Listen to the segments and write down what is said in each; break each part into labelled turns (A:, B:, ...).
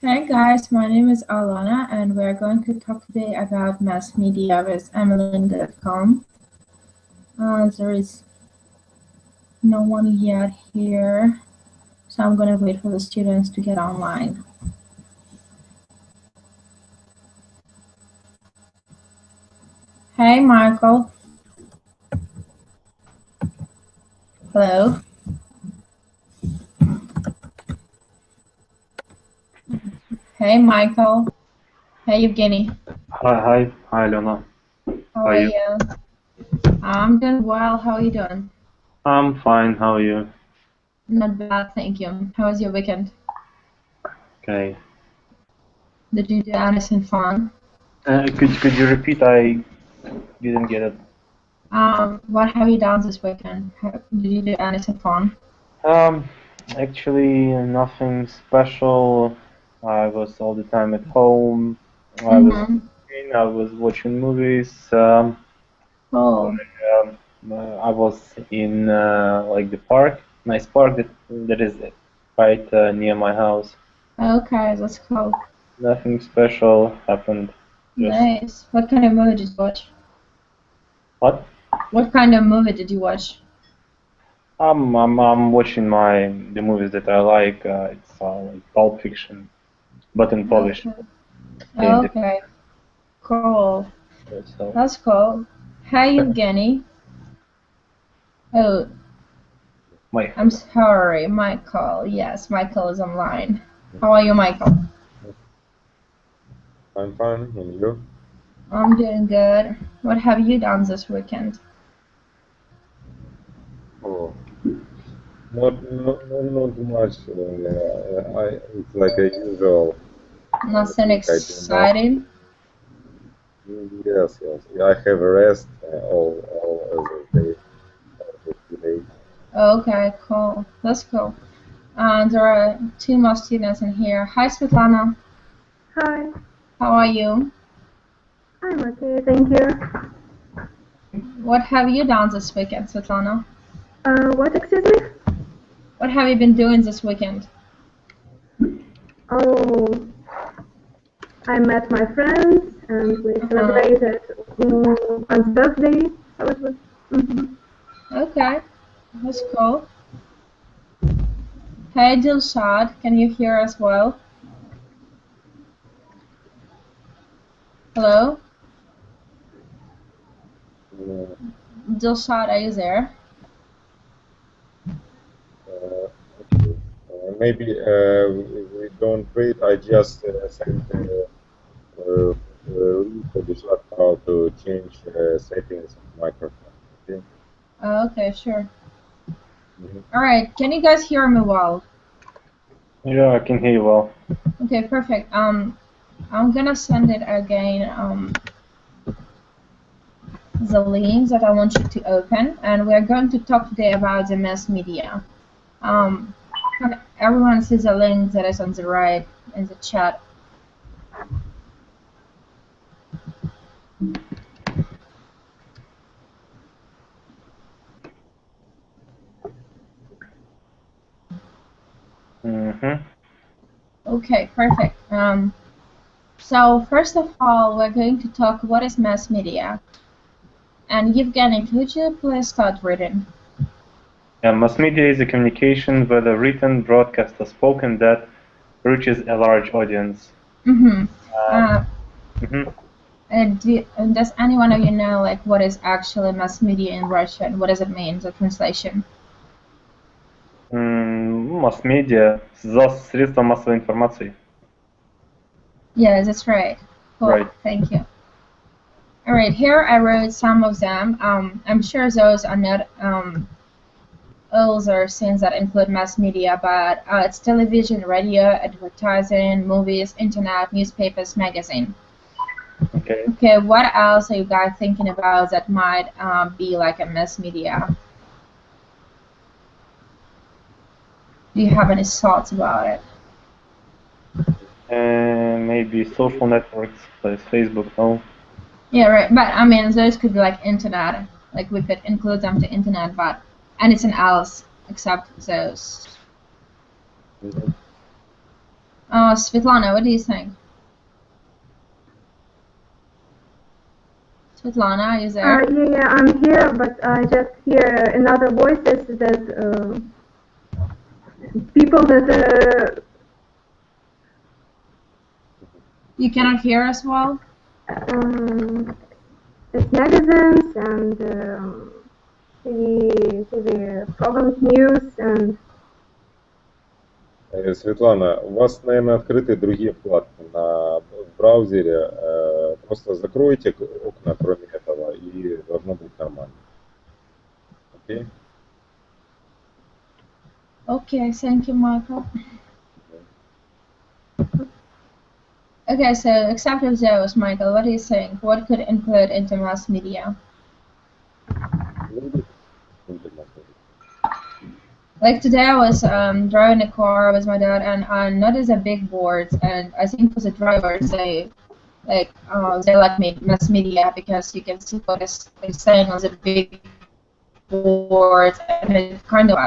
A: Hi guys, my name is Alona and we're going to talk today about mass media with Amilingo.com. There is no one yet here, so I'm going to wait for the students to get online. Hey Michael. Hello. Hey Michael. Hey Evgeny.
B: Hi, Alona.
A: How are you? I'm doing well. How are you doing?
B: I'm fine. How are you?
A: Not bad, thank you. How was your weekend?
B: Okay.
A: Did you do anything fun?
B: Could you repeat? I didn't get it.
A: What have you done this weekend? Did you do anything fun?
B: Actually, nothing special. I was all the time at home. I was watching movies.
A: Oh,
B: I was in like the park, nice park that is right near my house.
A: okay, that's cool.
B: Nothing special happened. Just
A: Nice. What kind of movie did you watch?
B: what?
A: What kind of movie did you watch?
B: I'm watching the movies that I like. It's like Pulp Fiction, but in Polish.
A: Okay.
B: And
A: Okay. Cool.
B: so
A: That's cool. Hi, Evgeny. Oh,
B: my
A: I'm sorry, Michael. Yes, Michael is online. How are you, Michael?
C: I'm fine, and you?
A: I'm doing good. What have you done this weekend?
C: Oh, not much. It's like a usual
A: Nothing
C: thing I do now.
A: exciting?
C: Yes. I have a rest all other day, all the days.
A: Okay, cool. That's cool. There are two more students in here. Hi, Svetlana.
D: Hi,
A: How are you?
D: I'm okay, thank you.
A: What have you done this weekend, Svetlana?
D: What, excuse me?
A: What have you been doing this weekend?
D: Oh, I met my friends and we celebrated one's birthday. So it was.
A: Okay, that's cool. Hey, Dilshad, can you hear us well? Hello?
C: Uh,
A: Dilshad, are you there?
C: okay. Maybe we don't wait. I just sent link for the chat how to change settings of microphone. Okay.
A: Okay, sure. Alright, can you guys hear me well?
B: yeah, I can hear you well.
A: Okay, perfect. I'm gonna send it again, the link that I want you to open, and we're going to talk today about the mass media. Can everyone sees the link that is on the right in the chat? Okay, perfect. So first of all, we're going to talk what is mass media. And Evgeny, could you please start reading?
B: Yeah, mass media is a communication, whether written, broadcast, or spoken, that reaches a large audience.
A: Does anyone of you know like what is actually mass media in Russian? What does it mean, the translation?
B: Mass media – средства массовой информации.
A: Yeah, that's right. Cool.
B: Right.
A: Thank you. All right, here I wrote some of them. I'm sure those are not all are things that include mass media, but it's television, radio, advertising, movies, internet, newspapers, magazine.
B: Okay.
A: Okay, what else are you guys thinking about that might be like a mass media? Do you have any thoughts about it?
B: Maybe social networks like Facebook, no?
A: Yeah, right. But I mean, those could be like internet. Like we could include them to internet, but anything else except those. Svetlana, what do you think? Svetlana, are you there?
D: Yeah, I'm here, but I just hear in other voices that people that
A: You cannot hear us well?
D: it's magazines and TV programs, news and...
C: Светлана, у вас, наверное, открыты другие вкладки в браузере. Просто закройте окна, кроме этого, и должно быть нормально. Окей?
A: Okay, thank you, Michael. Okay, so except of those, Michael, what do you think? What could include into mass media? Like today I was driving a car with my dad and I noticed the big boards, and I think for the drivers they like mass media because you can see what is saying on the big boards, and it kind of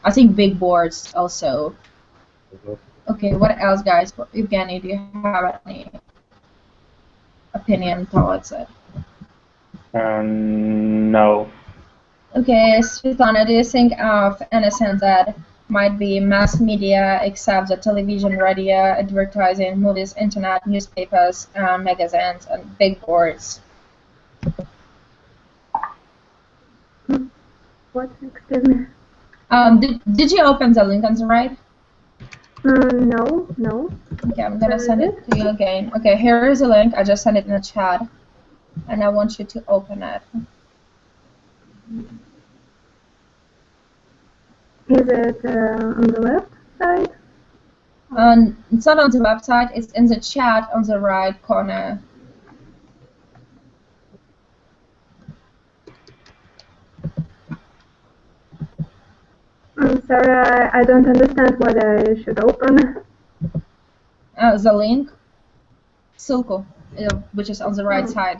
A: I think big boards also. Okay, what else, guys? Evgeny, do you have any opinion towards it?
B: No.
A: Okay, Svetlana, do you think of anything that might be mass media except the television, radio, advertising, movies, internet, newspapers, magazines, and big boards?
D: What? Excuse me?
A: Did you open the link on the right?
D: No.
A: Okay, I'm gonna send it to you again. Okay, here is the link. I just sent it in the chat, and I want you to open it.
D: Is it on the left side?
A: It's not on the website. It's in the chat on the right corner.
D: I'm sorry, I don't understand what I should open.
A: The link, ссылку, which is on the right side.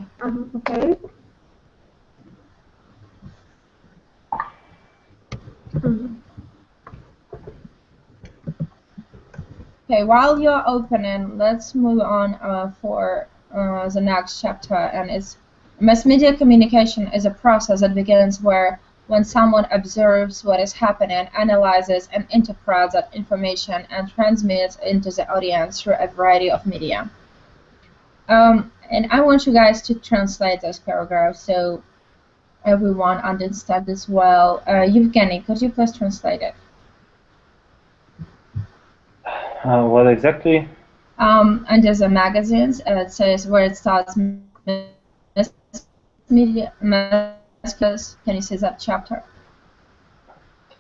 D: Okay.
A: Okay, while you're opening, let's move on for the next chapter, and it's mass media communication is a process that begins when someone observes what is happening, analyzes and interprets that information, and transmits into the audience through a variety of media. And I want you guys to translate this paragraph so everyone understands this well. Evgeny, could you please translate it?
B: What exactly?
A: Under the magazines, it says where it starts media. Can you see that chapter?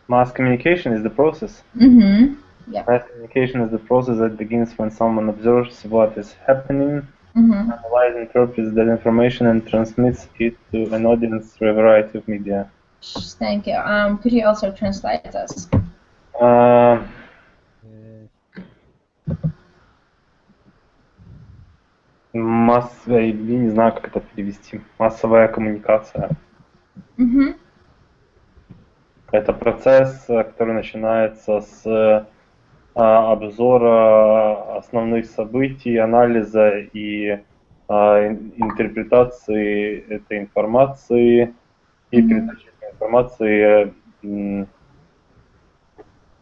B: Mass communication is the process.
A: Mm-hmm. Yeah.
B: Mass communication is the process that begins when someone observes what is happening, analyzes, interprets that information, and transmits it to an audience through a variety of media.
A: Thank you. Could you also translate this?
B: Я не знаю, как это перевести. Массовая коммуникация. Это процесс, который начинается с обзора основных событий, анализа и интерпретации этой информации и передачи этой информации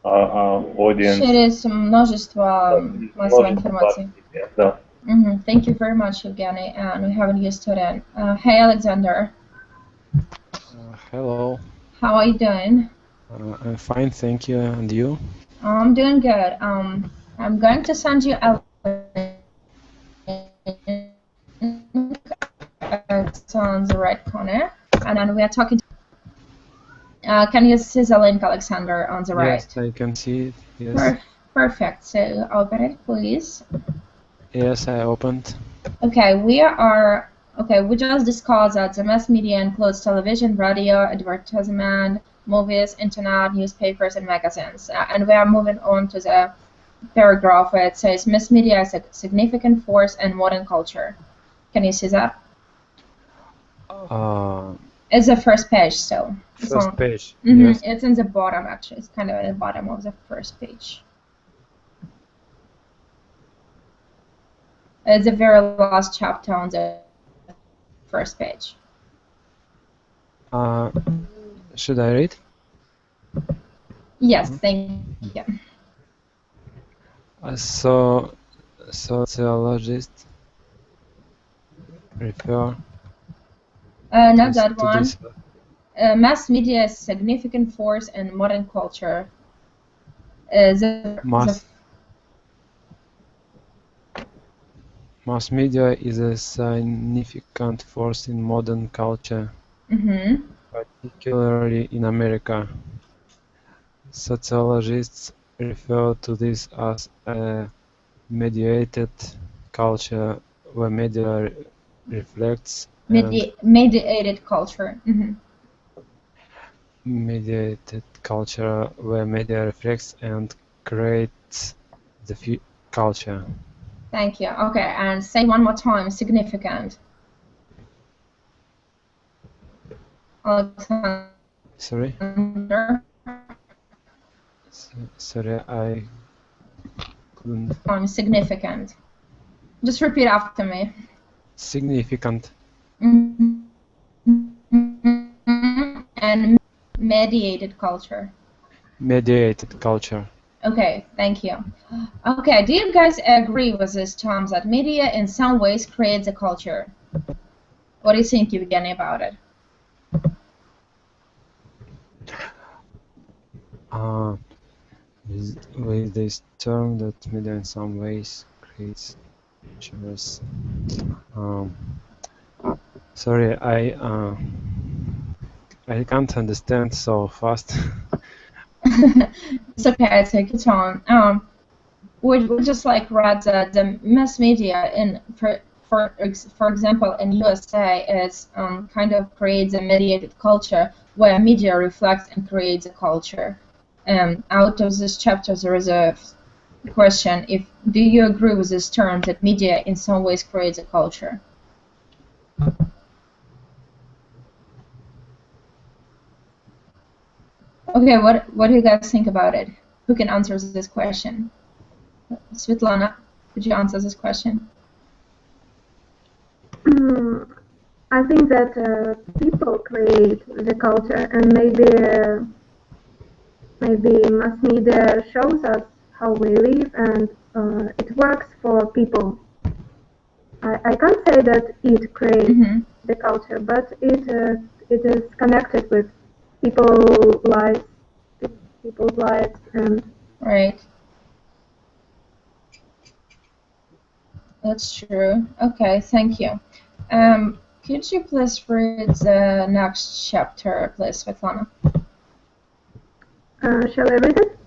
B: аудиенс.
A: Через множество массовой информации.
B: Да.
A: Thank you very much, Evgeny. And we have a new student. Hey, Alexander.
E: Hello.
A: How are you doing?
E: I'm fine, thank you. And you?
A: I'm doing good. I'm going to send you a link. It's on the right corner. And then we are talking. Can you see the link, Alexander, on the right?
E: Yes, I can see it. Yes.
A: Perfect. So open it, please.
E: Yes, I opened.
A: Okay, we just discussed that the mass media includes television, radio, advertisement, movies, internet, newspapers, and magazines. And we are moving on to the paragraph where it says mass media is a significant force in modern culture. Can you see that? It's the first page, so.
E: First page.
A: Yes. It's in the bottom, actually. It's kind of at the bottom of the first page. It's the very last chapter on the first page.
E: Should I read?
A: Yes, thank you.
E: So, sociologists refer
A: Not that
E: to
A: one.
E: this.
A: Mass media is a significant force in modern culture.
E: Mass media is a significant force in modern culture, particularly in America. Sociologists refer to this as a mediated culture where media reflects
A: mediated culture.
E: Mediated culture where media reflects and creates the culture.
A: Thank you. Okay, and say one more time, significant. Alexander.
E: Sorry? Sorry, I couldn't.
A: Significant. Just repeat after me.
E: Significant.
A: And mediated culture.
E: Mediated culture.
A: Okay, thank you. Okay, do you guys agree with this term that media in some ways creates a culture? What do you think, Evgeny, about it?
E: With this term that media in some ways creates cultures. Sorry, I can't understand so fast.
A: It's okay, take your time. We just like read that the mass media in, for example, in USA, is kind of creates a mediated culture where media reflects and creates a culture. Out of this chapter, there is a question: do you agree with this term that media in some ways creates a culture? Okay, what do you guys think about it? Who can answer this question? Svetlana, could you answer this question?
D: I think that people create the culture, and maybe mass media shows us how we live, and it works for people. I can't say that it creates the culture, but it is connected with people's lives, and
A: right. That's true. Okay, thank you. Could you please read the next chapter, please, Svetlana?
D: Shall I read it?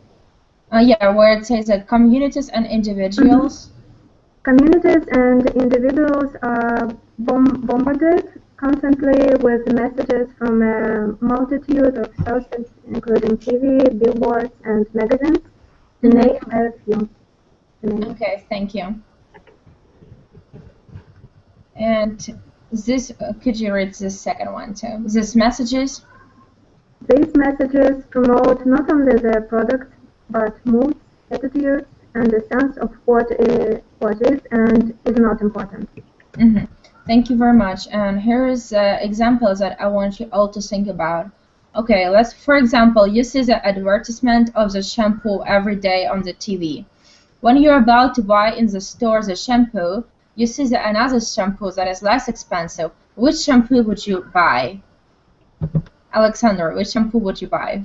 A: Yeah, where it says that communities and individuals.
D: Communities and individuals are bombarded constantly with messages from a multitude of sources, including TV, billboards, and magazines, to name a few.
A: Okay, thank you. And this, could you read this second one too? These messages?
D: These messages promote not only the product, but moods, attitudes, and a sense of what is and is not important.
A: Thank you very much. And here is examples that I want you all to think about. Okay, let's, for example, you see the advertisement of the shampoo every day on the TV. When you're about to buy in the store the shampoo, you see another shampoo that is less expensive. Which shampoo would you buy? Alexander, which shampoo would you buy?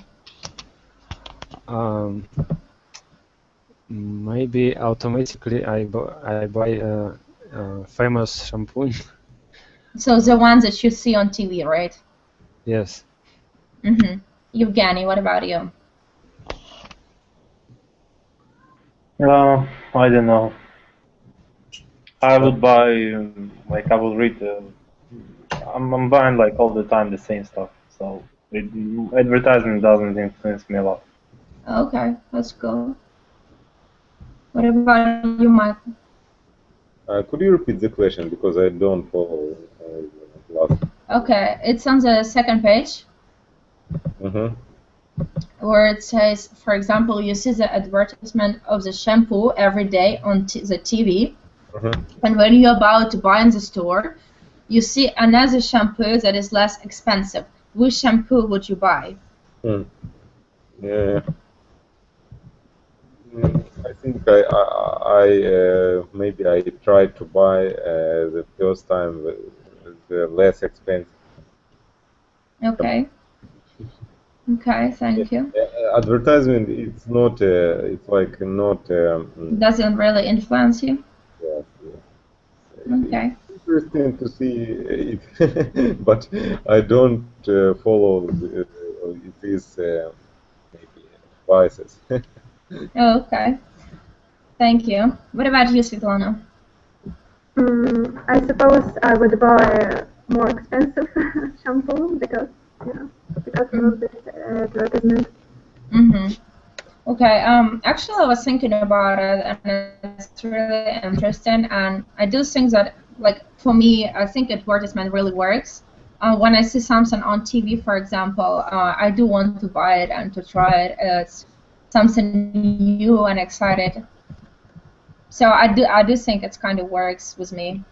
E: Maybe automatically I buy a famous shampoo.
A: So the ones that you see on TV, right?
E: Yes.
A: Evgeny, what about you?
B: I don't know. I would buy, like, I will read. I'm buying like all the time the same stuff, so advertising doesn't influence me a lot.
A: Okay, that's cool. What about you, Michael?
C: Could you repeat the question, because I don't follow last.
A: Okay, it's on the second page. Where it says, for example, you see the advertisement of the shampoo every day on the TV. And when you're about to buy in the store, you see another shampoo that is less expensive. Which shampoo would you buy?
C: Yeah. I think maybe I tried to buy the first time the less expensive.
A: Okay. Okay, thank you.
C: Advertisement, it's not, it's like not.
A: Doesn't really influence you?
C: Yes.
A: Okay.
C: It's interesting to see it, but I don't follow these maybe advices.
A: Oh, okay. Thank you. What about you, Svetlana?
D: I suppose I would buy a more expensive shampoo because of this advertisement.
A: Okay. Actually, I was thinking about it, and it's really interesting. And I do think that, like, for me, I think advertisement really works. When I see something on TV, for example, I do want to buy it and to try it. It's something new and excited. So I do think it kind of works with me.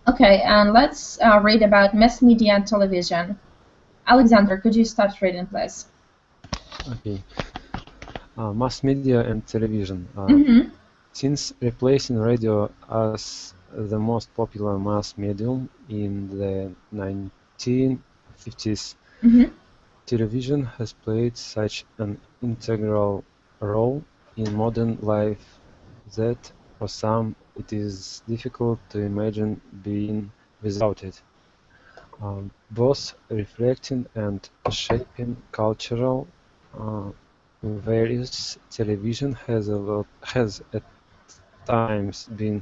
A: Okay, and let's read about mass media and television. Alexander, could you start reading, please?
E: Okay. Mass media and television. Since replacing radio as the most popular mass medium in the 1950s, television has played such an integral role in modern life that for some it is difficult to imagine being without it. Both reflecting and shaping cultural values, television has at times been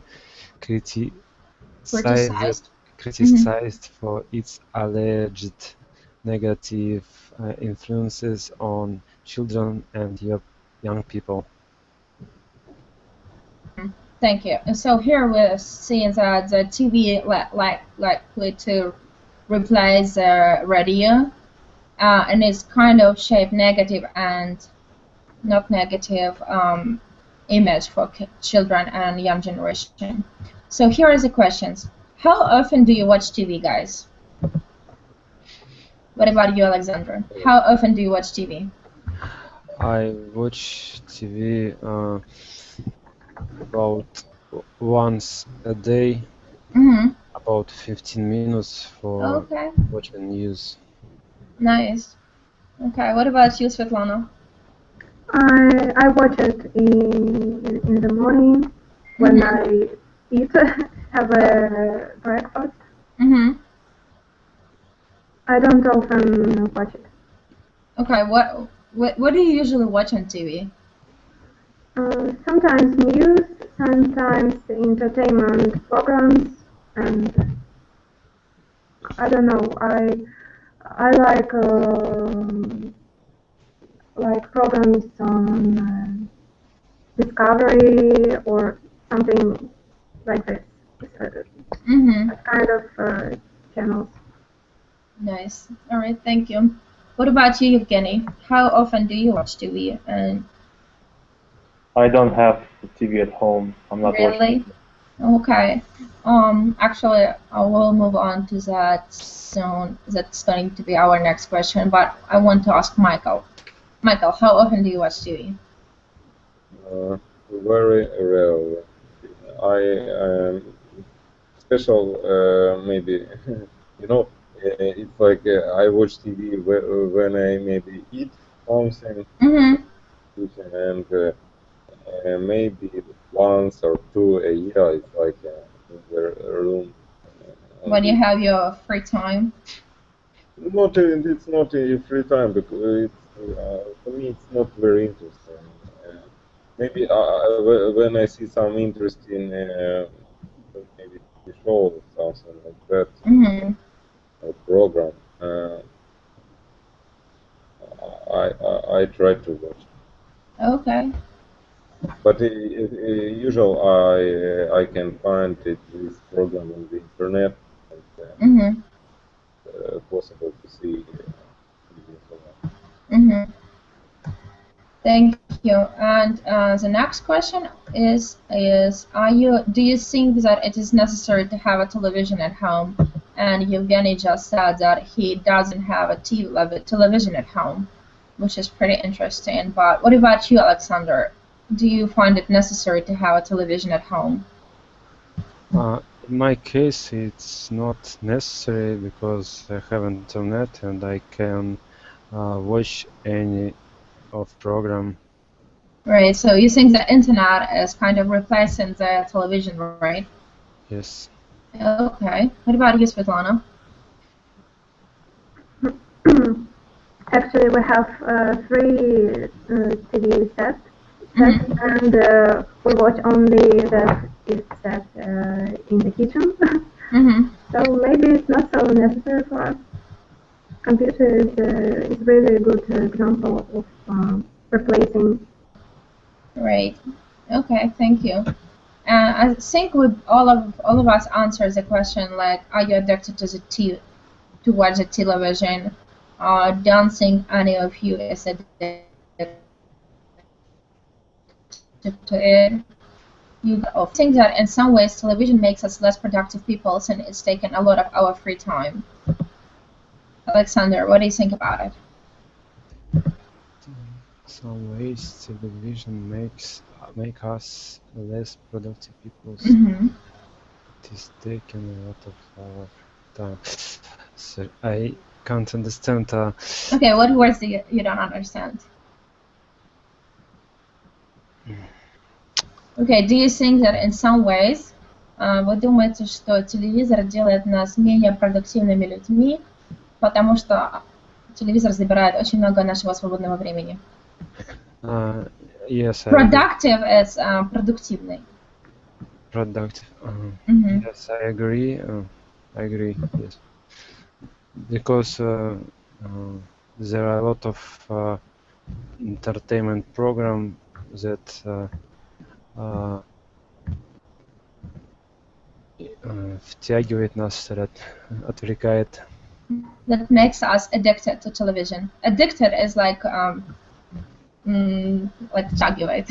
E: criticized for its alleged negative influences on children and young people.
A: Thank you. And so here we're seeing that the TV likely to replace the radio, and it's kind of shaped negative and not negative image for children and young generation. So here are the questions. How often do you watch TV, guys? What about you, Alexander? How often do you watch TV?
E: I watch TV about once a day, about 15 minutes for watching news.
A: Nice. Okay, what about you, Svetlana?
D: I watch it in the morning when I eat, have a breakfast. I don't often watch it.
A: Okay, what do you usually watch on TV?
D: Sometimes news, sometimes entertainment programs, and I don't know. I like programs on Discovery or something like this. That kind of channels.
A: Nice. All right, thank you. What about you, Evgeny? How often do you watch TV? And
B: I don't have TV at home. I'm not watching.
A: Okay. Actually, I will move on to that soon. That's going to be our next question. But I want to ask Michael. Michael, how often do you watch TV?
C: Very rarely. Special maybe. It's like I watch TV when I maybe eat something, and maybe once or two a year. It's like in the room.
A: When you have your free time?
C: It's not a free time because for me it's not very interesting. Maybe when I see some interesting maybe show or something like that, or program, I try to watch.
A: Okay.
C: But usually I can find this program on the internet, and possible to see.
A: Thank you. And the next question is do you think that it is necessary to have a television at home? And Yevgeny just said that he doesn't have a television at home, which is pretty interesting. But what about you, Alexander? Do you find it necessary to have a television at home?
E: In my case, it's not necessary because I have internet and I can watch any of program.
A: Right, so you think the internet is kind of replacing the television, right?
E: Yes.
A: Okay. What about you, Svetlana?
D: Actually, we have 3 TV sets, and we watch only that is set in the kitchen. So maybe it's not so necessary for us. Computer is really a good example of replacing.
A: Right. Okay. Thank you. I think all of us answered the question like, are you addicted to watch the television? Don't think any of you is addicted to it. You think that in some ways television makes us less productive people since it's taken a lot of our free time. Alexander, what do you think about it?
E: In some ways, television make us less productive people. It is taking a lot of our time. So I can't understand.
A: Okay, what words do you don't understand? Okay, do you think that in some ways, вы думаете, что телевизор делает нас менее продуктивными людьми, потому что телевизор забирает очень много нашего свободного времени?
E: Yes.
A: Productive is продуктивный.
E: Productive. Yes, I agree. I agree. Yes, because there are a lot of entertainment program that втягивает нас, отвлекает.
A: That makes us addicted to television. Addicted is like втягивает.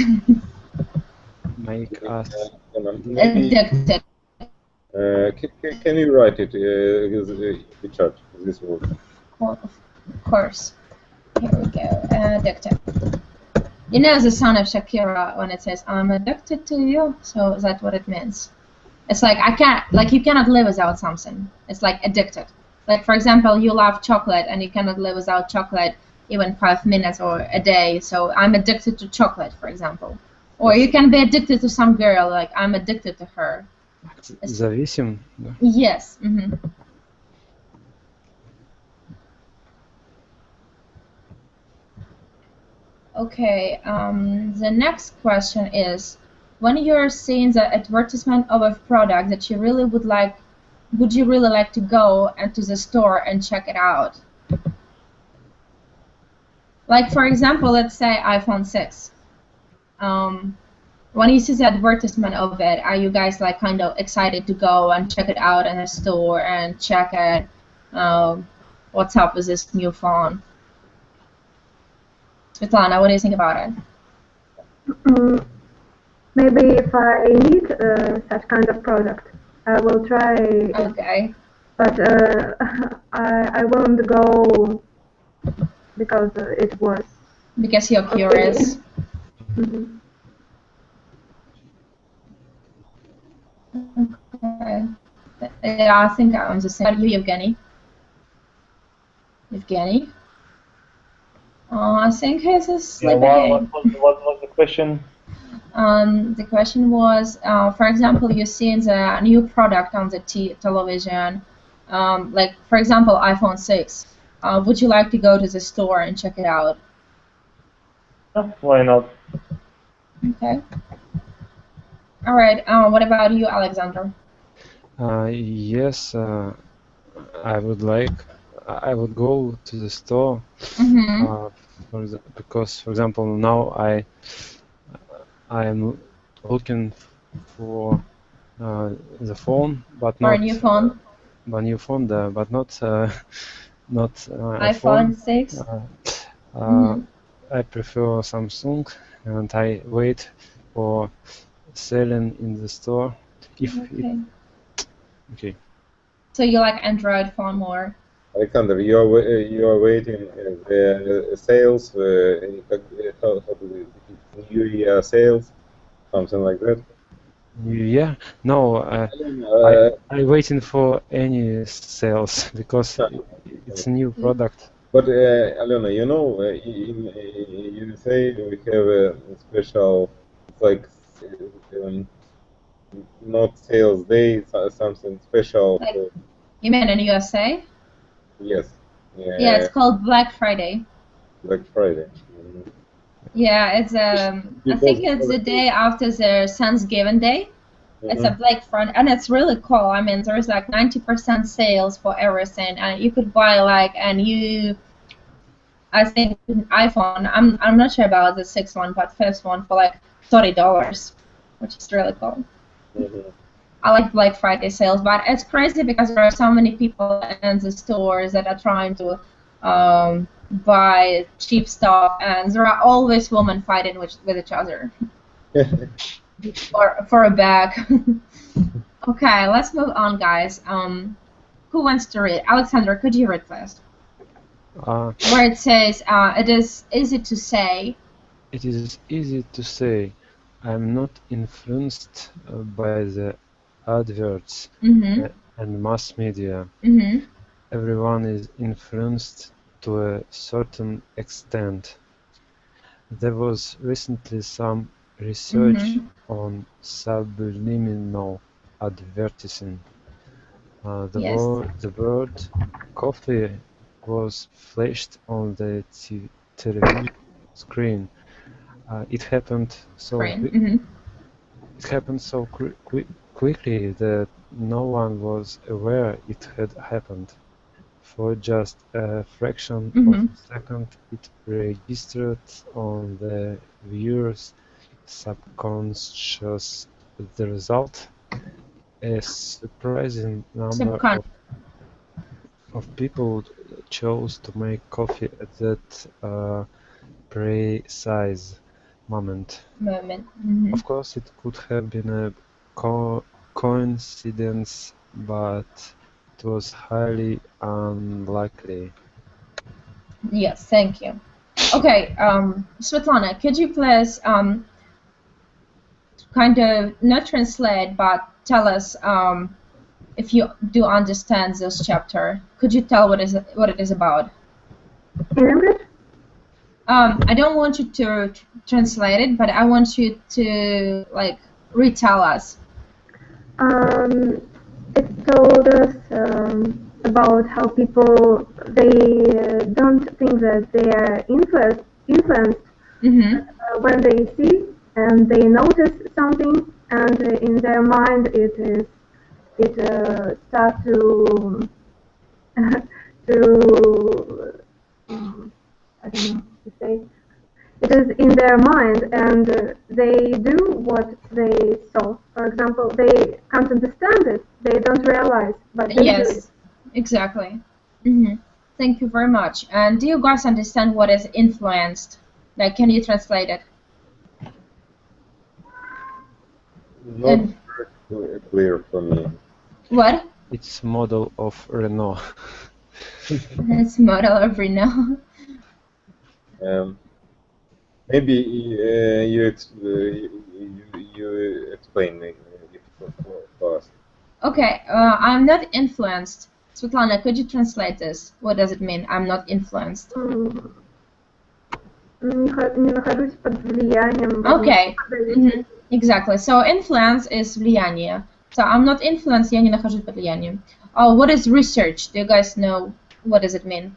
E: Make us
A: addicted.
C: Can you write it in the chat, this word?
A: Of course. Here we go. Addicted. You know the song of Shakira when it says, I'm addicted to you? So that's what it means. It's like, you cannot live without something. It's like addicted. Like, for example, you love chocolate and you cannot live without chocolate even 5 minutes or a day. So I'm addicted to chocolate, for example. Or you can be addicted to some girl, like I'm addicted to her.
E: Зависим, да?
A: Yes. Okay, the next question is, when you're seeing the advertisement of a product that you really would you really like to go into the store and check it out? Like, for example, let's say iPhone 6. When you see the advertisement of it, are you guys like kind of excited to go and check it out in a store and check it? What's up with this new phone? Svetlana, what do you think about it?
D: Maybe if I need such kind of product, I will try.
A: Okay.
D: But I won't go because it was.
A: Because you're curious. Okay. Yeah, I think I'm the same. How about you, Yevgeny? Yevgeny? I think he's asleep again.
B: What was the question?
A: The question was, for example, you see the new product on the television, like, for example, iPhone 6. Would you like to go to the store and check it out?
B: Why not?
A: Okay. All right. What about you, Alexander?
E: Yes, I would go to the store because, for example, now I am looking for the phone, but not
A: a new phone.
E: A new phone, but not
A: iPhone 6.
E: I prefer Samsung and I wait for selling in the store. If
A: Okay.
E: okay.
A: So you like Android phone more?
C: Alexander, you are waiting the sales. How do we, New Year sales, something like that.
E: Yeah, no, I waiting for any sales because it's a new product.
C: But Alona, you know, in USA we have a special, like, not sales day, something special.
A: Like, you mean in USA?
C: Yes.
A: Yeah, it's called Black Friday.
C: Black Friday.
A: Yeah, it's I think it's the day after the Thanksgiving Day. It's a Black Friday, and it's really cool. I mean, there's like 90% sales for everything, and you could buy like a new, I think, iPhone. I'm not sure about the sixth one, but fifth one for like $30, which is really cool. I like Black Friday sales, but it's crazy because there are so many people in the stores that are trying to buy cheap stuff, and there are always women fighting with each other or for a bag. Okay, let's move on, guys. Who wants to read? Alexander, could you read first? Where it says, it is easy to say.
E: It is easy to say, I'm not influenced by the adverts and mass media. Everyone is influenced to a certain extent. There was recently some research on subliminal advertising. The word coffee was flashed on the television screen. It happened so quickly that no one was aware it had happened. For just a fraction of a second, it registered on the viewer's subconscious. The result, a surprising number of people chose to make coffee at that precise moment. Of course, it could have been a coincidence, but it was highly unlikely.
A: Yes, thank you. Okay, Svetlana, could you please kind of not translate, but tell us if you do understand this chapter. Could you tell what it is about?
D: In English?
A: I don't want you to translate it, but I want you to like retell us.
D: It told us about how people don't think that they are influenced when they see and they notice something, and in their mind it starts to I don't know to say. It is in their mind, and they do what they saw. For example, they can't understand it, they don't realize, but they do it.
A: Exactly. Thank you very much. And do you guys understand what is influenced? Like, can you translate it?
C: Not very clear for me.
A: What?
E: It's model of Renault.
A: It's model of Renault.
C: Maybe you explain it first.
A: Okay, I'm not influenced. Svetlana, could you translate this? What does it mean? I'm not influenced.
D: Не нахожусь под влиянием.
A: Okay. Exactly. So influence is влияние. So I'm not influenced, я не нахожусь под влиянием. Oh, what is research? Do you guys know what does it mean?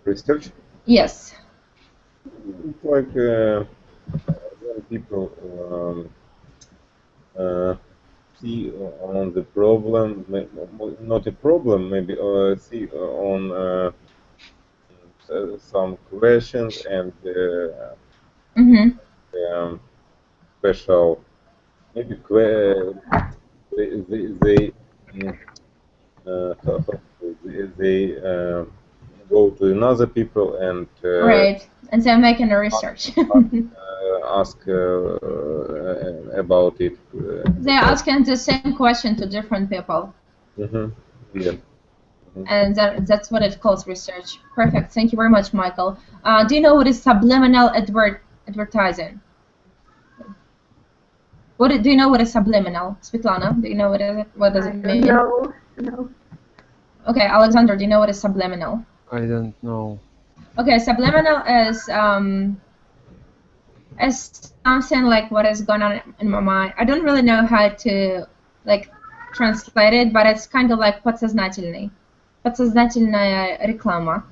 C: Research?
A: Yes.
C: It's like when people see on the problem, not a problem, maybe see on some questions and special, maybe go to another people and
A: right, and they're making a research.
C: ask about it.
A: They're asking the same question to different people.
C: Yeah.
A: And that's what it calls research. Perfect. Thank you very much, Michael. Do you know what is subliminal advertising? Do you know what is subliminal? Svetlana, do you know what does it mean?
D: No.
A: Okay, Alexander, do you know what is subliminal?
E: I don't know.
A: Okay, subliminal is something like what is going on in my mind. I don't really know how to translate it, but it's kind of like подсознательный. Подсознательная реклама.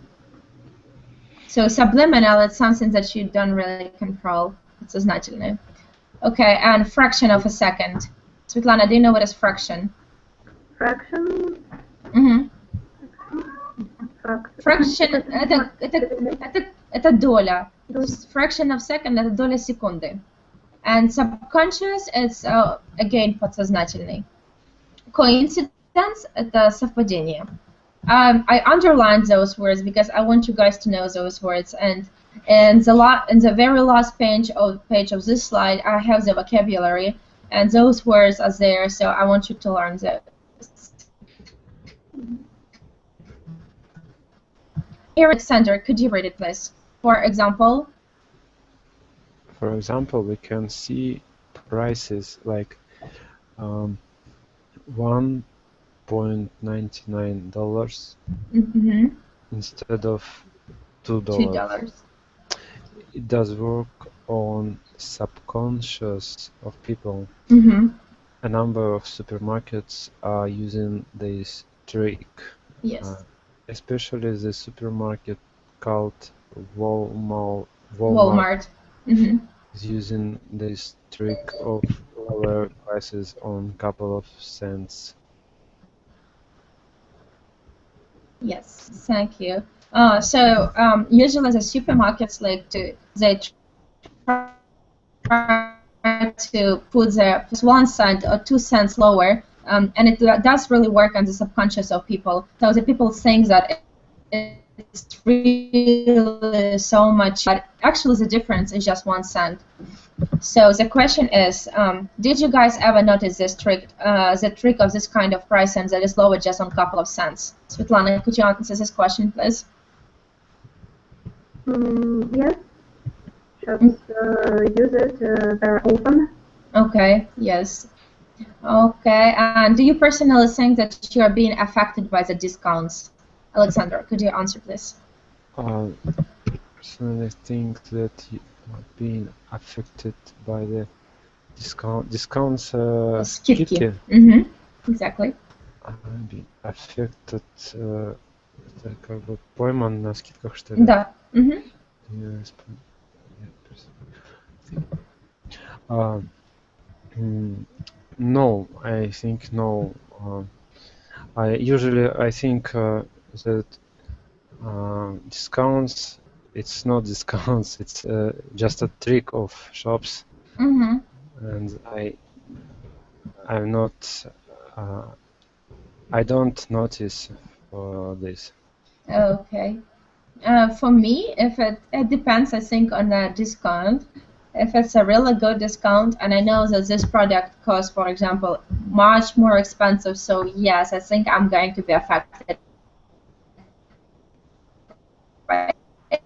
A: So subliminal is something that you don't really control. Подсознательный. Okay, and fraction of a second. Svetlana, do you know what is fraction?
D: Fraction?
A: Fraction это доля. Fraction of second это доля секунды. And subconscious is again подсознательный. Coincidence это совпадение. I underlined those words because I want you guys to know those words, and in the very last page of this slide I have the vocabulary, and those words are there, so I want you to learn those. Here, Alexander, could you read it, please? For example,
E: we can see prices like $1.99 instead of $2. It does work on subconscious of people. A number of supermarkets are using this trick.
A: Yes.
E: Especially the supermarket called
A: Walmart.
E: Is using this trick of lower prices on couple of cents.
A: Yes, thank you. So usually the supermarkets they try to put the 1 cent or 2 cents lower, and it does really work on the subconscious of people. So the people think that it's really so much, but actually the difference is just 1 cent. So the question is, did you guys ever notice this trick, the trick of this kind of pricing that is lower just on a couple of cents? Svetlana, could you answer this question, please?
D: Yes. Shops use it very often.
A: Okay, yes. Okay, and do you personally think that you are being affected by the discounts? Alexander, could you answer, please?
E: Personally think that you are being affected by the discounts.
A: Скидки. Exactly.
E: Being affected. Это как бы пойман на скидках, что ли?
A: Да.
E: No, I think no. I think that discounts. It's not discounts. It's just a trick of shops, and I'm not. I don't notice this.
A: Okay. For me, if it depends, I think, on the discount. If it's a really good discount, and I know that this product costs, for example, much more expensive, so yes, I think I'm going to be affected by it,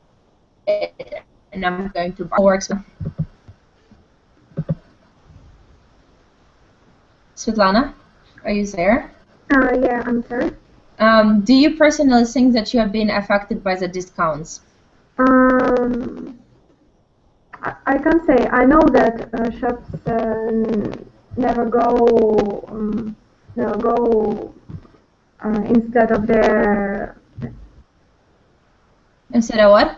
A: and I'm going to buy more expensive. Svetlana, are you there?
D: Yeah, I'm sorry.
A: Do you personally think that you have been affected by the discounts?
D: I can say I know that shops never go instead of their.
A: Instead of what?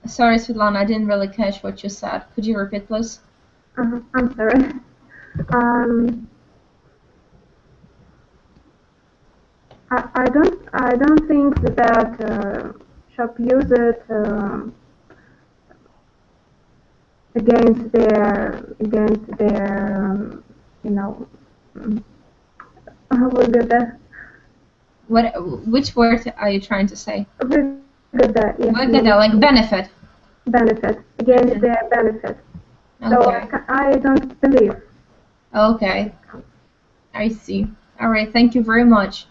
A: Sorry, Svetlana, I didn't really catch what you said. Could you repeat, please?
D: I'm sorry. I don't think that shop use it against their Выгода.
A: Which word are you trying to say?
D: Выгода, yes.
A: Выгода, like benefit.
D: Benefit. Against the benefit. So
A: Okay.
D: I don't believe.
A: Okay. I see. All right. Thank you very much.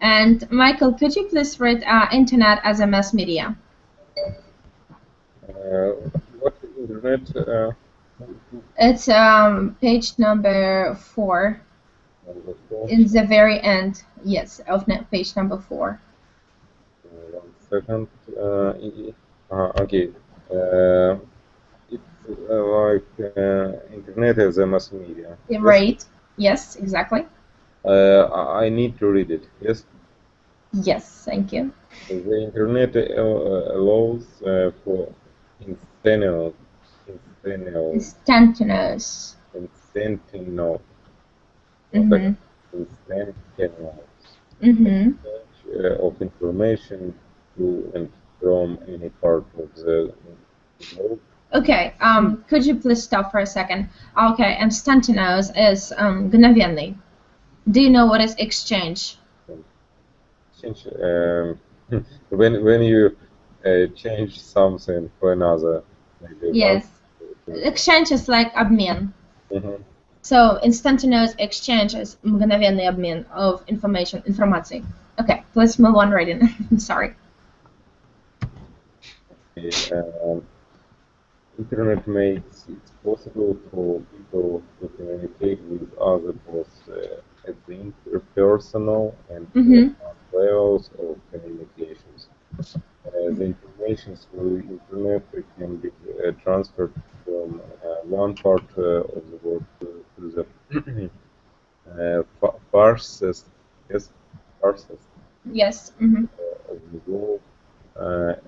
A: And Michael, could you please read internet as a mass media?
C: What is internet?
A: It's page number 4.
C: Number 4.
A: In the very end, yes, of page number 4.
C: 1 second. Okay. It's like internet as a mass media.
A: Right. Yes, exactly.
C: I need to read it. Yes.
A: Yes, thank you.
C: The internet allows for instantaneous
A: Instantaneous.
C: Exchange of information to and from any part of the globe.
A: Okay, could you please stop for a second? Okay, instantaneous is mгновенный. Do you know what is exchange?
C: Exchange, when you change something for another. Maybe
A: Yes. Exchange is like обмен. So instantaneous exchange is мгновенный обмен of information, информации. Okay, let's move on right in. I'm sorry.
C: Internet makes it possible for people to communicate with others both at the interpersonal and levels of communications. The information through internet can be transferred from one part of the world to the farthest,
A: Yes.
C: of the globe at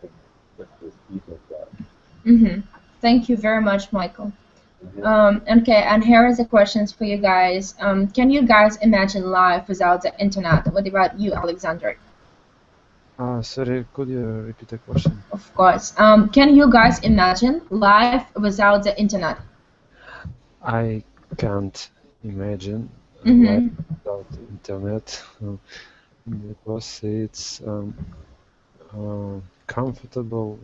C: the speed of light.
A: Thank you very much, Michael. Okay, and here is the questions for you guys. Can you guys imagine life without the internet? What about you, Alexander?
E: Sorry, could you repeat the question?
A: Of course. Can you guys imagine life without the internet?
E: I can't imagine life without internet because it's comfortable,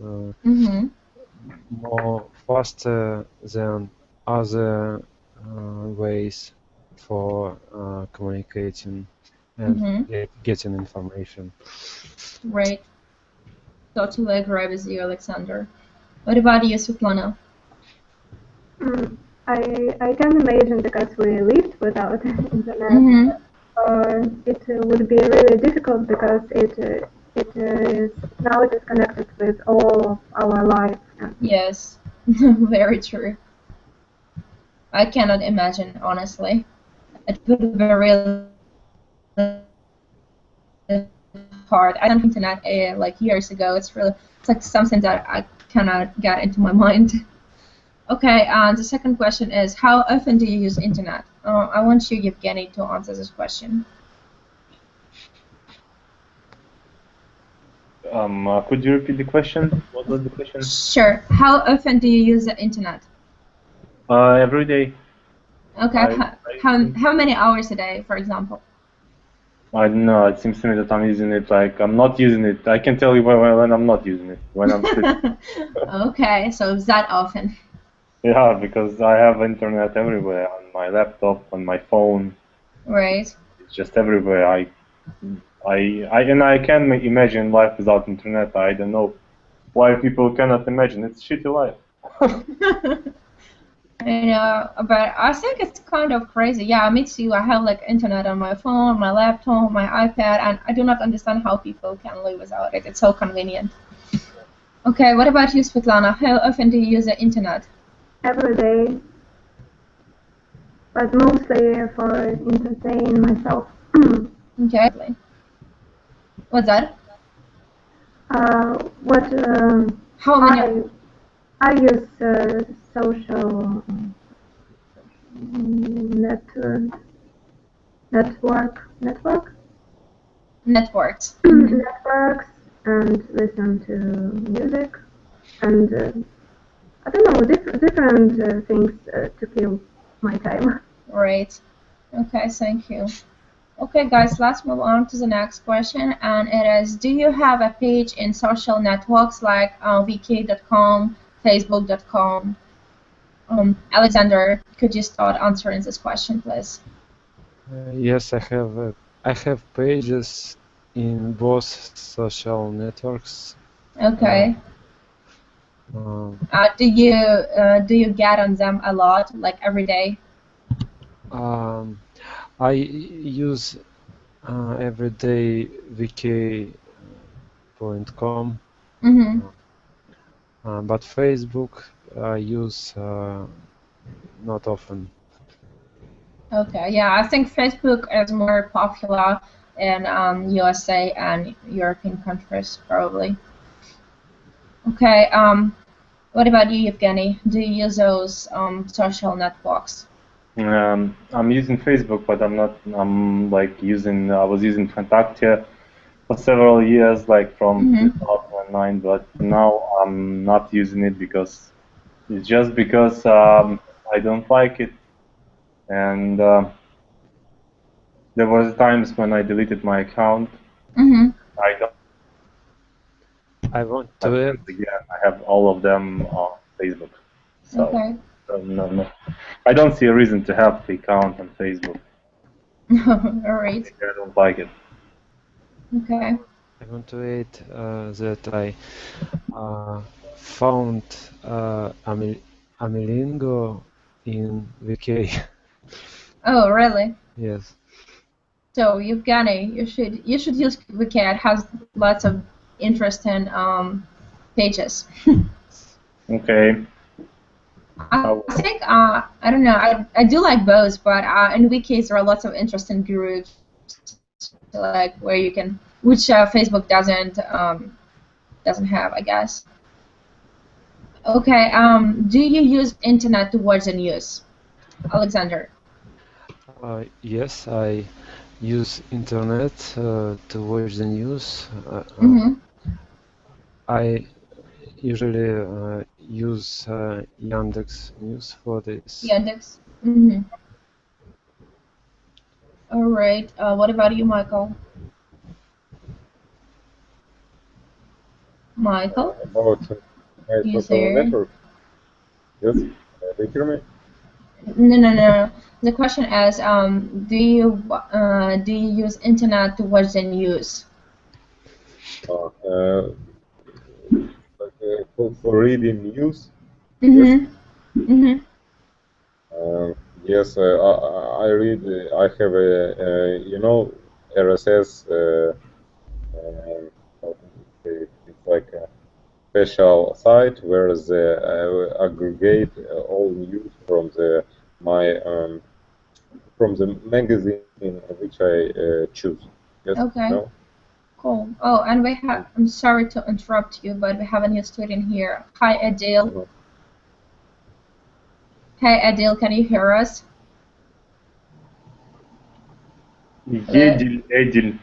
E: more faster than other ways for communicating and getting information.
A: Right. Totally agree with you, Alexander. What about you, Svetlana?
D: I can imagine because we lived without internet. It would be really difficult because it is now it is connected with all of our life.
A: Yes, very true. I cannot imagine, honestly. It would be really hard. I don't internet like years ago. It's like something that I cannot get into my mind. Okay, the second question is, how often do you use internet? I want you, Evgeny, to answer this question.
B: Could you repeat the question? What was the question?
A: Sure. How often do you use the internet?
B: Every day.
A: Okay. How many hours a day, for example?
B: I don't know. It seems to me that I'm using it like I'm not using it. I can tell you when I'm not using it. When I'm sleeping.
A: Okay, so is that often?
B: Yeah, because I have internet everywhere, on my laptop, on my phone.
A: Right.
B: It's just everywhere. I can't imagine life without internet. I don't know why people cannot imagine. It's shitty life.
A: I know, but I think it's kind of crazy. Yeah, me too. I have like internet on my phone, my laptop, my iPad, and I do not understand how people can live without it. It's so convenient. Okay, what about you, Svetlana? How often do you use the internet?
D: Every day, but mostly for entertaining myself.
A: Okay. What's that?
D: How many? I use social networks.
A: Networks
D: And listen to music and I don't know, different things to kill my time.
A: Right. Okay, thank you. Okay, guys, let's move on to the next question, and it is: do you have a page in social networks like vk.com, facebook.com? Alexander, could you start answering this question, please?
E: Yes, I have pages in both social networks.
A: Okay. Do you get on them a lot, like every day?
E: I use every day vk.com, but Facebook I use not often.
A: Okay, yeah, I think Facebook is more popular in USA and European countries, probably. Okay, what about you, Evgeny? Do you use those social networks?
B: I'm using Facebook, but I'm like using. I was using Kontakte for several years, like from 2009, but now I'm not using it because it's just because I don't like it, and there was times when I deleted my account. I don't.
E: I want to add.
B: Again, I have all of them on Facebook. So,
A: okay.
B: No. I don't see a reason to have the account on Facebook.
A: All right.
B: I don't like it.
A: Okay.
E: I want to add that I found Amilingo in VK.
A: Oh, really?
E: Yes.
A: So, Evgeny, you should use Wiki. It has lots of interesting pages.
B: Okay.
A: I think I don't know. I do like both, but in Wikis there are lots of interesting groups, like where you can, which Facebook doesn't have, I guess. Okay. Do you use internet to watch the news, Alexander?
E: Yes, I use internet to watch the news. I usually use Yandex News for this.
A: Yandex. All right. What about you, Michael? Michael?
C: About my social network. Yes, do you hear me?
A: No. The question is, do you use internet to watch the news?
C: For reading news. Yes, I read. I have a RSS. It's like a special site where they aggregate all news from the magazine which I choose. Yes.
A: Okay.
C: No?
A: Cool. Oh, and we have. I'm sorry to interrupt you, but we have a new student here. Hi, Adil. Hey, Adil, can you hear us?
B: Эдиль,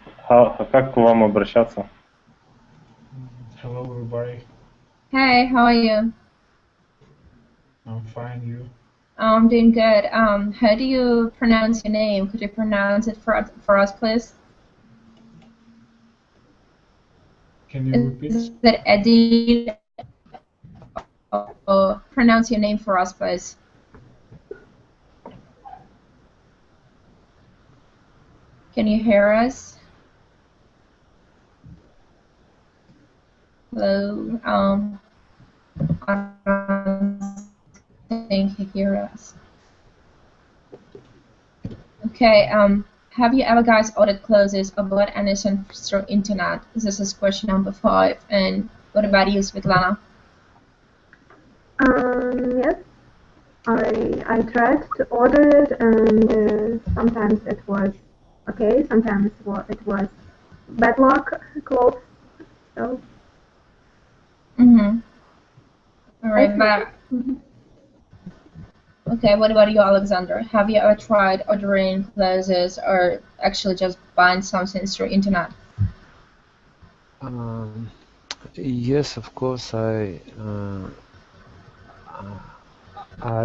B: как к вам обращаться?
F: Hello, everybody.
A: Hey, how are you?
F: I'm fine. You?
A: I'm doing good. How do you pronounce your name? Could you pronounce it for us, please?
F: Can you repeat?
A: Is it Adil? Pronounce your name for us, please. Can you hear us? Hello. I don't think he hears us. Okay. Have you ever, guys, ordered clothes or bought anything through internet? This is question number 5. And what about you, Svetlana?
D: Yes. I tried to order it, and sometimes it was okay, sometimes it was bad luck clothes. So.
A: All right, but okay. What about you, Alexander? Have you ever tried ordering clothes or actually just buying something through internet?
E: Yes, of course. I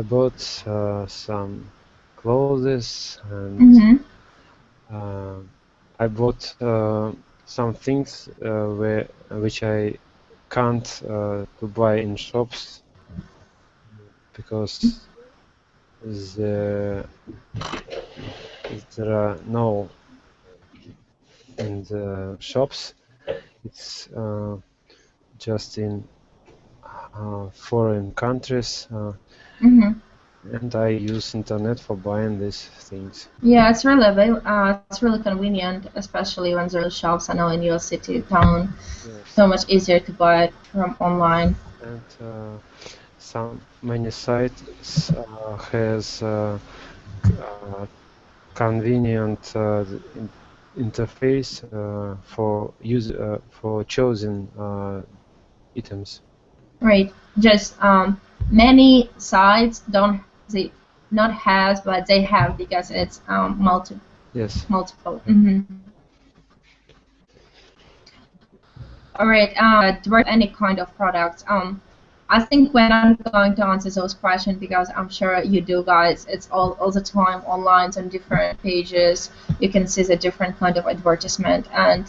E: bought some clothes and I bought some things which I can't to buy in shops because there are no in the shops. It's just in foreign countries, and I use internet for buying these things.
A: Yeah, it's really convenient, especially when there are shops, I know, in your city, town.
E: Yes.
A: So much easier to buy it from online.
E: And many sites has convenient interface for choosing items.
A: Right. Just many sites not has, but they have because it's multiple.
E: Yes.
A: Multiple. All right. Any kind of products. I think when I'm going to answer those questions, because I'm sure you do, guys, it's all the time online on different pages. You can see the different kind of advertisement. And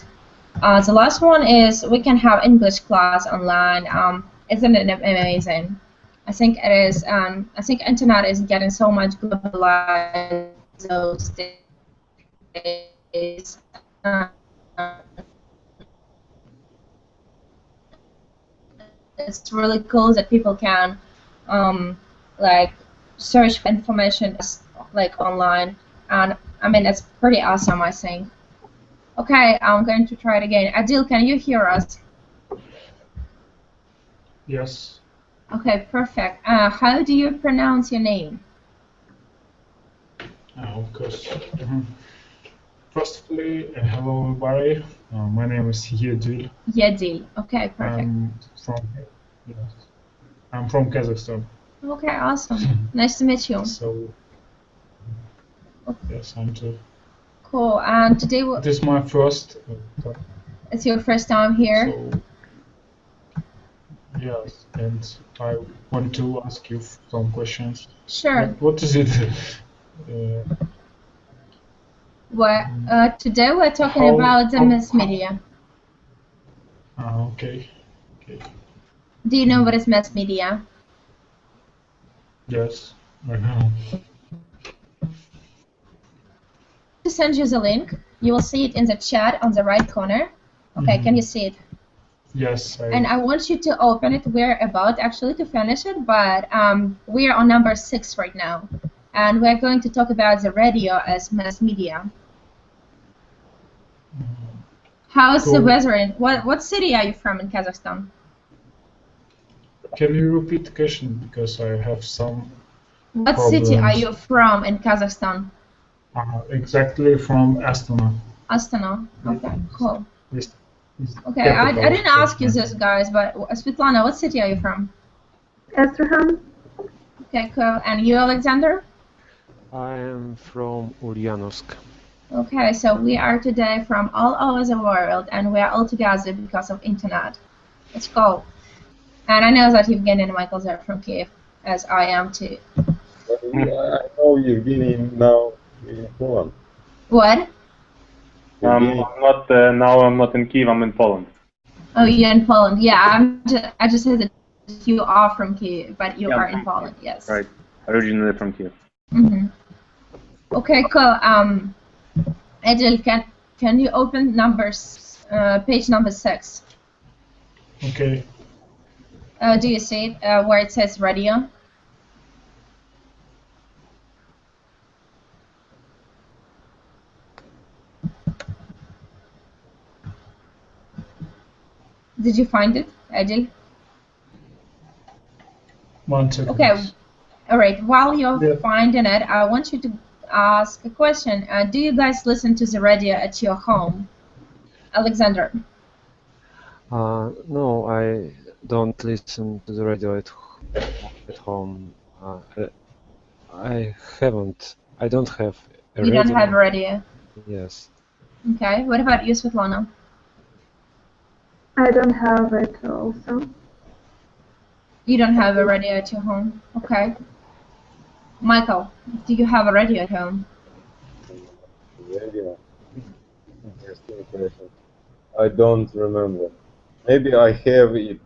A: the last one is we can have English class online. Isn't it amazing? I think it is. I think internet is getting so much globalized those days. It's really cool that people can like search for information like online, and I mean it's pretty awesome, I think. Okay, I'm going to try it again. Adil, can you hear us?
F: Yes.
A: Okay, perfect. How do you pronounce your name?
F: Of course. Firstly, hello everybody. My name is Yedil.
A: Yedil. Okay, perfect.
F: I'm from Kazakhstan.
A: Okay, awesome. Nice to meet you.
F: So, yes, I'm too.
A: Cool. And today
F: this is my first.
A: It's your first time here.
F: So, yes, and I want to ask you some questions.
A: Sure.
F: What is it?
A: Today we're talking about the mass media.
F: Okay.
A: Do you know what is mass media?
F: Yes, I know.
A: To send you the link, you will see it in the chat on the right corner. Okay, can you see it?
F: Yes.
A: And I want you to open it. We're about actually to finish it, but we are on number 6 right now, and we're going to talk about the radio as mass media. How's the weather in what city are you from in Kazakhstan?
F: Can you repeat the question because I have some
A: What
F: problems.
A: city are you from in Kazakhstan?
F: Exactly from Astana.
A: Astana. Okay, cool.
F: Yes.
A: Okay, I didn't ask you this, guys, but Svetlana, what city are you from?
D: Astrakhan.
A: Okay, cool. And you, Alexander?
E: I am from Ulyanovsk.
A: Okay, so we are today from all over the world, and we are all together because of internet. Let's go. And I know that Evgeny and Michael are from Kiev, as I am too.
C: I know Evgeny now in Poland.
A: What?
B: I'm not in Kiev. I'm in Poland.
A: Oh, you're in Poland. Yeah, I just said that you are from Kiev, but you are in Poland. Yes.
B: Right. Originally from Kiev.
A: Okay, cool. Adil, can you open page number 6?
F: Okay.
A: Do you see it where it says radio? Did you find it, Adil?
F: 1 second.
A: Okay. All right. While you're finding it, I want you to ask a question. Do you guys listen to the radio at your home? Alexander?
E: No, I don't listen to the radio at home. I don't have a radio.
A: You don't have a radio?
E: Yes.
A: Okay. What about you, Svetlana?
D: I don't have it also.
A: You don't have a radio at your home? Okay. Michael, do you have a radio at home?
C: Radio. Interesting question. I don't remember. Maybe I have it.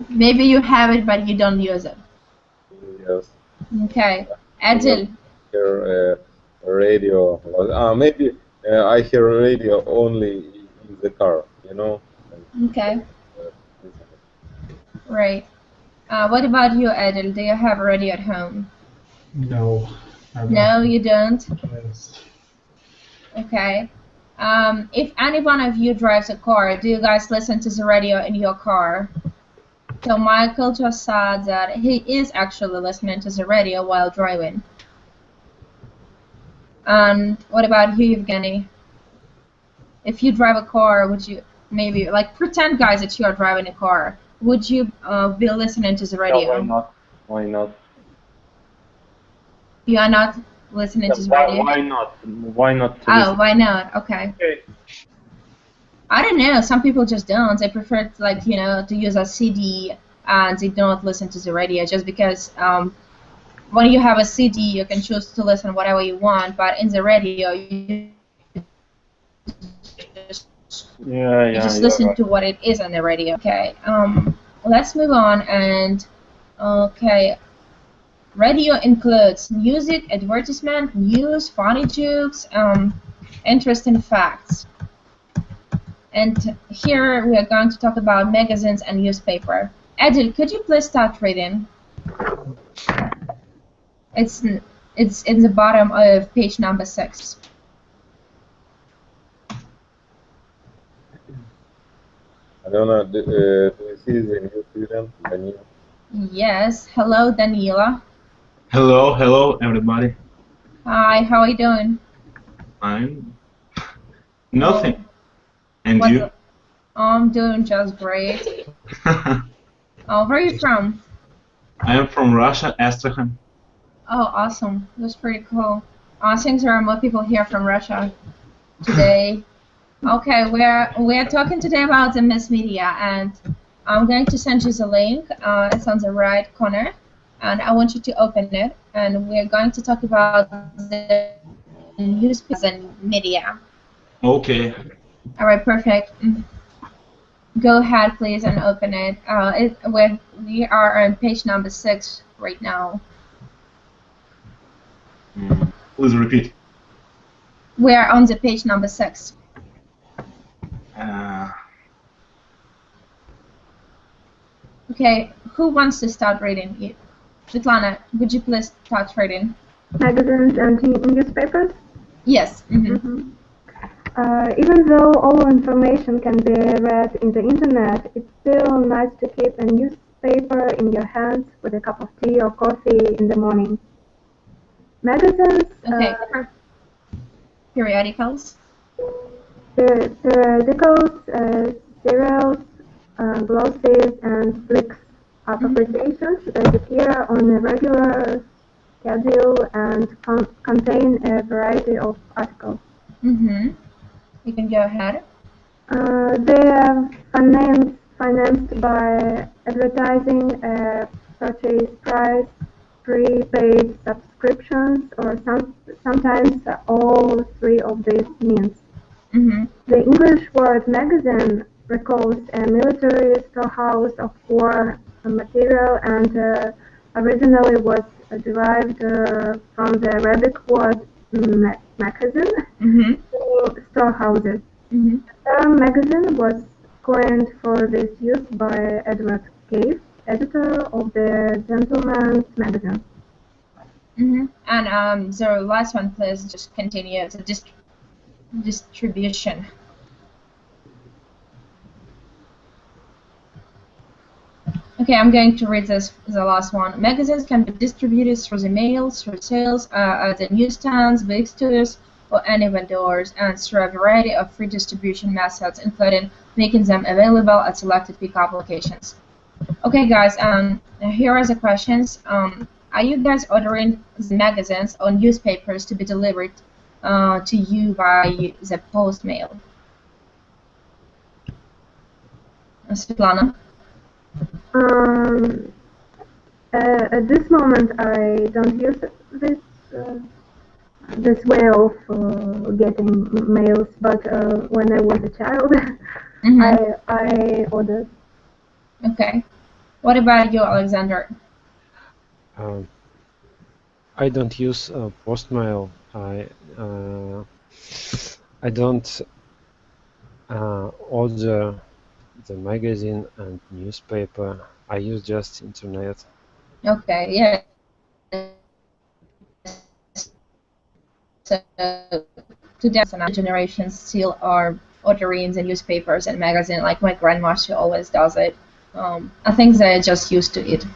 A: Maybe you have it, but you don't use it.
C: Yes.
A: Okay. Adil.
C: Hear radio. Maybe I hear radio only in the car. You know.
A: Okay. Right. What about you, Adil? Do you have a radio at home?
F: No. I don't.
A: No, you don't?
F: Yes.
A: Okay. If any one of you drives a car, do you guys listen to the radio in your car? So Michael just said that he is actually listening to the radio while driving. And what about you, Evgeny? If you drive a car, would you maybe, like, pretend, guys, that you are driving a car, would you be listening to the radio?
B: Yeah, why not? Why not?
A: You are not listening to the radio?
B: Why not? Why not?
A: Oh, why not? Okay.
B: Okay.
A: I don't know. Some people just don't. They prefer, like, you know, to use a CD and they don't listen to the radio just because when you have a CD, you can choose to listen whatever you want, but in the radio, you just listen to what it is on the radio. Okay. Let's move on. And okay, radio includes music, advertisement, news, funny jokes, interesting facts. And here we are going to talk about magazines and newspaper. Adil, could you please start reading? It's in the bottom of page number 6.
C: Alona, do you see the new student, Daniela?
A: Yes. Hello, Daniela.
G: Hello, everybody.
A: Hi. How are you doing?
G: I'm nothing. And you?
A: I'm doing just great. Where are you from?
G: I am from Russia, Astrakhan.
A: Oh, awesome. That's pretty cool. Since there are more people here from Russia today. Okay, we're talking today about the mass media, and I'm going to send you the link. It's on the right corner, and I want you to open it, and we're going to talk about the newspapers and media.
G: Okay.
A: All right, perfect. Go ahead, please, and open it. We are on page number 6 right now.
G: Please repeat.
A: We are on the page number 6. Okay, who wants to start reading? Svetlana, would you please start reading?
D: Magazines and newspapers?
A: Yes.
D: Even though all information can be read in the internet, it's still nice to keep a newspaper in your hands with a cup of tea or coffee in the morning. Magazines.
A: Okay. Periodicals.
D: Periodicals, serials, glosses, and flicks are publications that appear on a regular schedule and contain a variety of articles.
A: You can go ahead.
D: They are financed by advertising, purchase price, prepaid subscriptions, or sometimes all 3 of these means. The English word magazine recalls a military storehouse of war material and originally was derived from the Arabic word magazine, storehouses. The term magazine was coined for this use by Edward Cave, editor of the Gentleman's Magazine.
A: And the last one, please just continue. The distribution. Okay, I'm going to read the last one. Magazines can be distributed through the mail, through sales at the newsstands, bookstores, or any vendors, and through a variety of free distribution methods, including making them available at selected pickup locations. Okay, guys, here are the questions. Are you guys ordering the magazines or newspapers to be delivered to you by the post mail? Svetlana?
D: At this moment, I don't use this. this way of getting mails, but when I was a child, I ordered.
A: Okay. What about you, Alexander?
E: I don't use postmail. I don't order the magazine and newspaper. I use just internet.
A: Okay, yeah. So today, some generations still are ordering the newspapers and magazine. Like my grandma, she always does it. I think they're just used to it.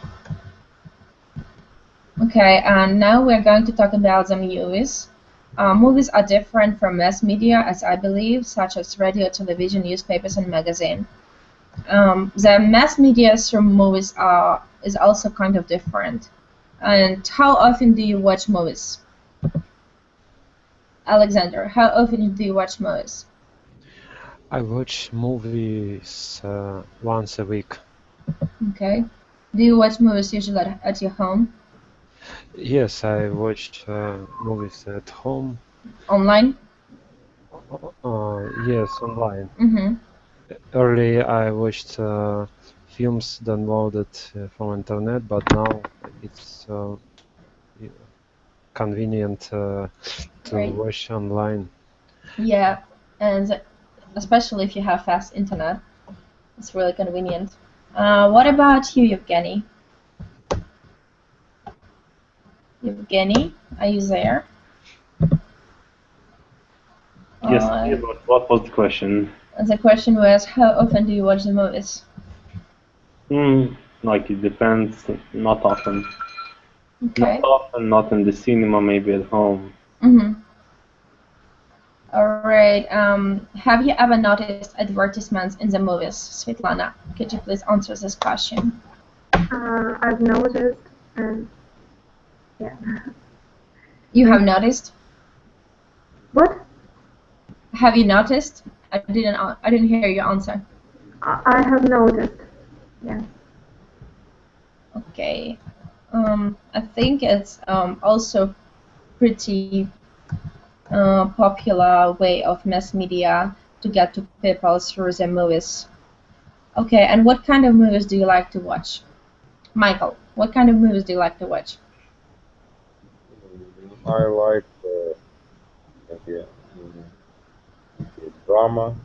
A: Okay, and now we're going to talk about the movies. Movies are different from mass media, as I believe, such as radio, television, newspapers, and magazine. The mass media through movies is also kind of different. And how often do you watch movies? Alexander, how often do you watch movies?
E: I watch movies once a week.
A: Okay. Do you watch movies usually at your home?
E: Yes, I watch movies at home.
A: Online?
E: Yes, online.
A: Mm-hmm.
E: Early I watched films downloaded from internet, but now it's convenient to
A: Right.
E: watch online.
A: Yeah, and especially if you have fast internet, it's really convenient. What about you, Evgeny? Evgeny, are you there?
B: Yes, but what was the question?
A: The question was, how often do you watch the movies?
B: Like it depends, not often.
A: Okay.
B: Not often, not in the cinema, maybe at home.
A: Mm-hmm. All right. Have you ever noticed advertisements in the movies, Svetlana? Could you please answer this question?
D: I've noticed, and yeah.
A: You have noticed?
D: What?
A: Have you noticed? I didn't hear your answer.
D: I have noticed. Yeah.
A: Okay. I think it's also pretty popular way of mass media to get to people through the movies. Okay, and what kind of movies do you like to watch? Michael, what kind of movies do you like to watch?
C: I like maybe, drama,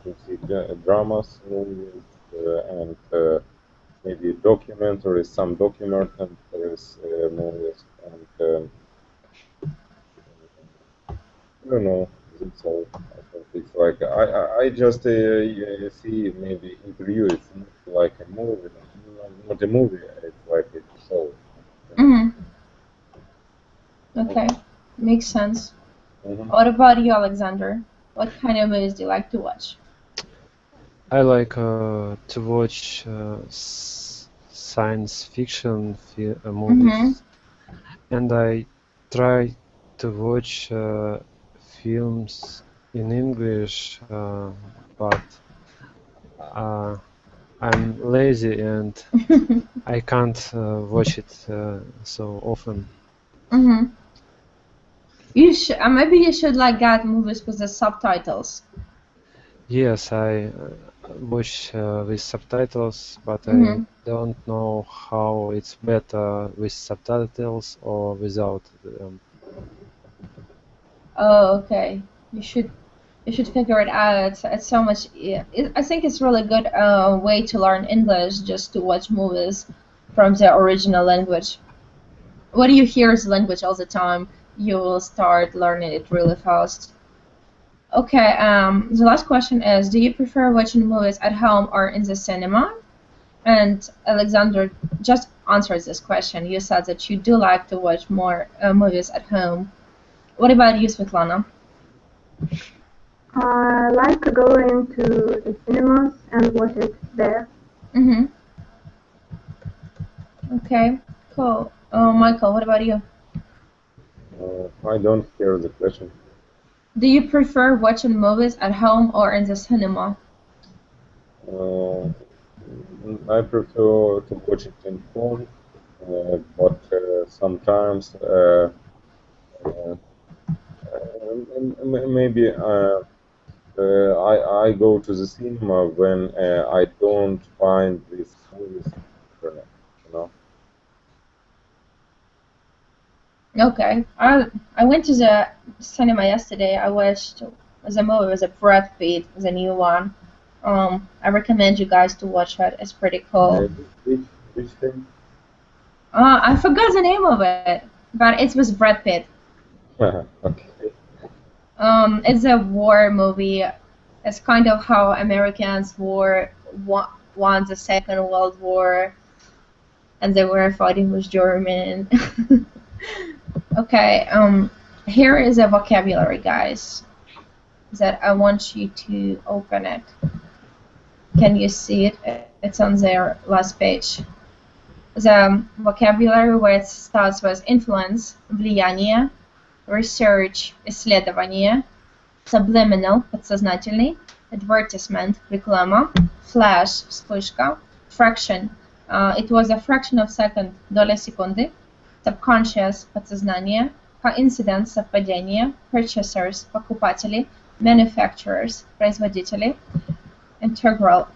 C: dramas, movies, and maybe documentaries, some documentaries, movies, and I don't know. It's all. I think it's like I just see maybe interview. It's not like a movie, not a movie. It's like a show.
A: Mm-hmm. Okay, makes sense.
C: Mm-hmm.
A: What about you, Alexander? What kind of movies do you like to watch?
E: I like to watch science fiction movies, and I try to watch films in English, but I'm lazy and I can't watch it so often.
A: Mm-hmm. You should maybe you should like get movies with the subtitles.
E: Yes, I watch with subtitles, but I don't know how it's better with subtitles or without them.
A: Oh, okay. You should figure it out. It's so much. I think it's really good way to learn English just to watch movies from the original language. When you hear the language all the time, you will start learning it really fast. Okay. The last question is: do you prefer watching movies at home or in the cinema? And Alexander just answered this question. You said that you do like to watch more movies at home. What about you, Svetlana?
D: I like going to the cinemas and watch it there.
A: Mm-hmm. Okay, cool. Michael, what about you?
C: I don't hear the question.
A: Do you prefer watching movies at home or in the cinema?
C: I prefer to watch it in home, but sometimes maybe I go to the cinema when I don't find this movies, you know.
A: Okay, I went to the cinema yesterday. I watched the movie was a Brad Pitt, the new one. I recommend you guys to watch it. It's pretty cool.
C: Which thing?
A: I forgot the name of it, but it was Brad Pitt.
C: Okay.
A: It's a war movie. It's kind of how Americans won the Second World War, and they were fighting with German. Okay. Here is a vocabulary, guys, that I want you to open it. Can you see it? It's on their last page. The vocabulary where it starts with influence, влияние, research, исследование, subliminal, подсознательный, advertisement, реклама, flash, вспышка, fraction, it was a fraction of second, доля секунды, subconscious, подсознание, coincidence, совпадение, purchasers, покупатели, manufacturers, производители, integral,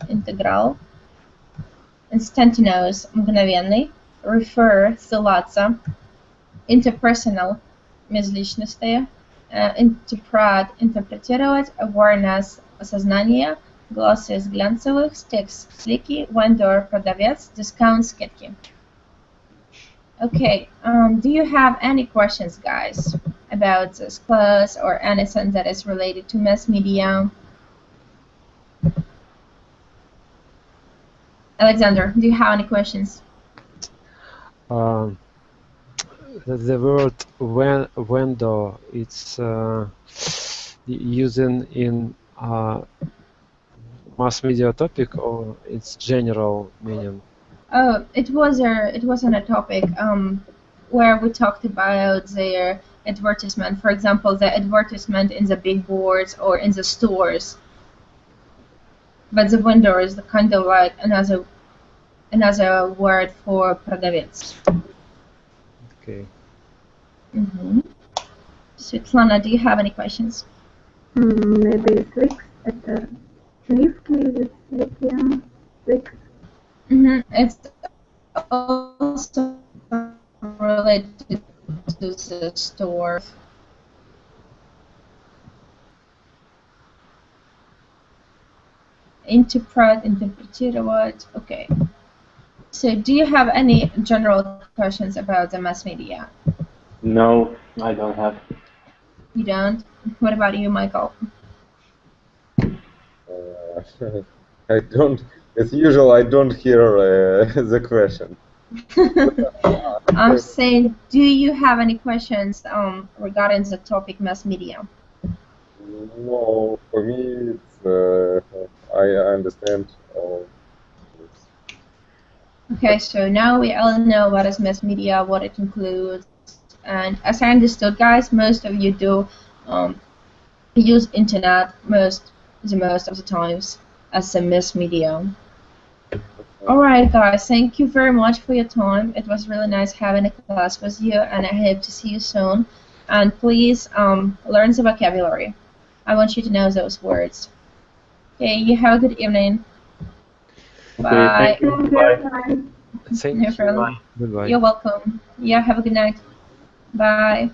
A: instantaneous, мгновенный, refer, ссылаться, interpersonal, межличностные, interpret, интерпретировать, awareness, осознание, glosses, глянцевых, sticks, слики, vendor, продавец, discount, скидки. Okay, do you have any questions, guys, about this class or anything that is related to mass media? Alexander, do you have any questions?
E: The word vendor, it's using in mass media topic or its general meaning?
A: Oh, it wasn't a topic where we talked about their advertisement. For example, the advertisement in the big boards or in the stores. But the vendor is the kind of like another word for продавец.
E: Okay.
A: Svetlana, do you have any questions?
D: Maybe slicks at the sливки, slicks.
A: It's also related to the store. Interpret, интерпретировать. Okay. So, do you have any general questions about the mass media?
B: No, I don't have.
A: You don't? What about you, Michael?
C: I don't. As usual, I don't hear the question.
A: I'm saying, do you have any questions regarding the topic mass media?
C: No, for me, it's, I understand all this.
A: Okay, so now we all know what is mass media, what it includes, and as I understood, guys, most of you do use internet most of the times as a mass media. Alright, guys, thank you very much for your time. It was really nice having a class with you, and I hope to see you soon. And please learn the vocabulary. I want you to know those words. Okay, you have a good evening. Bye.
B: Okay, thank you. Bye.
E: Thank
A: No
E: you.
A: problem.
E: Goodbye.
A: You're welcome. Yeah, have a good night. Bye.